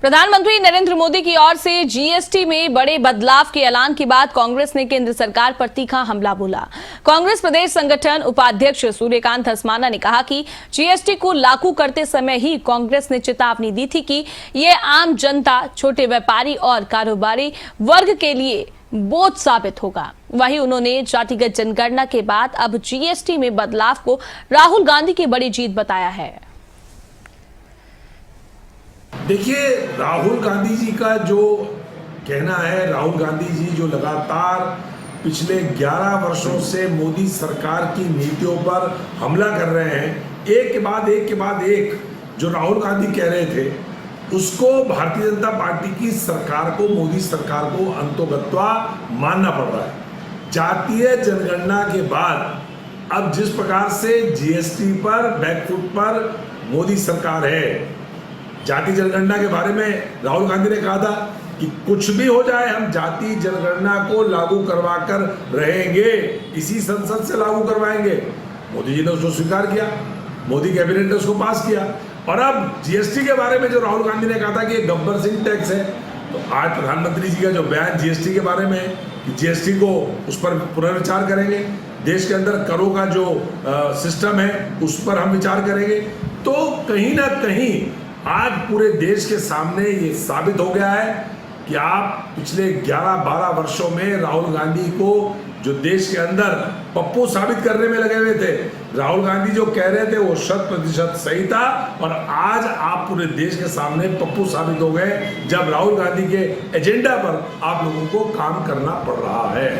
प्रधानमंत्री नरेंद्र मोदी की ओर से जीएसटी में बड़े बदलाव के ऐलान के बाद कांग्रेस ने केंद्र सरकार पर तीखा हमला बोला। कांग्रेस प्रदेश संगठन उपाध्यक्ष सूर्यकांत धस्माना ने कहा कि जीएसटी को लागू करते समय ही कांग्रेस ने चेतावनी दी थी कि ये आम जनता, छोटे व्यापारी और कारोबारी वर्ग के लिए बोझ साबित होगा। वहीं उन्होंने जातिगत जनगणना के बाद अब जीएसटी में बदलाव को राहुल गांधी की बड़ी जीत बताया है। देखिए, राहुल गांधी जी का जो कहना है, राहुल गांधी जी जो लगातार पिछले 11 वर्षों से मोदी सरकार की नीतियों पर हमला कर रहे हैं, एक के बाद एक जो राहुल गांधी कह रहे थे, उसको भारतीय जनता पार्टी की सरकार को, मोदी सरकार को अंतोगत्वा मानना पड़ रहा है। जातीय जनगणना के बाद अब जिस प्रकार से जीएसटी पर बैकफुट पर मोदी सरकार है, जाति जनगणना के बारे में राहुल गांधी ने कहा था कि कुछ भी हो जाए हम जाति जनगणना को लागू करवा कर रहेंगे, इसी संसद से लागू करवाएंगे। मोदी जी ने उसको स्वीकार किया, मोदी कैबिनेट ने उसको पास किया। और अब जीएसटी के बारे में जो राहुल गांधी ने कहा था कि गब्बर सिंह टैक्स है, तो आज प्रधानमंत्री जी का जो बयान जीएसटी के बारे में है कि जीएसटी को उस पर पुनर्विचार करेंगे, देश के अंदर करों का जो सिस्टम है उस पर हम विचार करेंगे। तो कहीं ना कहीं आज पूरे देश के सामने ये साबित हो गया है कि आप पिछले 11-12 वर्षों में राहुल गांधी को जो देश के अंदर पप्पू साबित करने में लगे हुए थे, राहुल गांधी जो कह रहे थे वो 100% सही था। और आज आप पूरे देश के सामने पप्पू साबित हो गए, जब राहुल गांधी के एजेंडा पर आप लोगों को काम करना पड़ रहा है।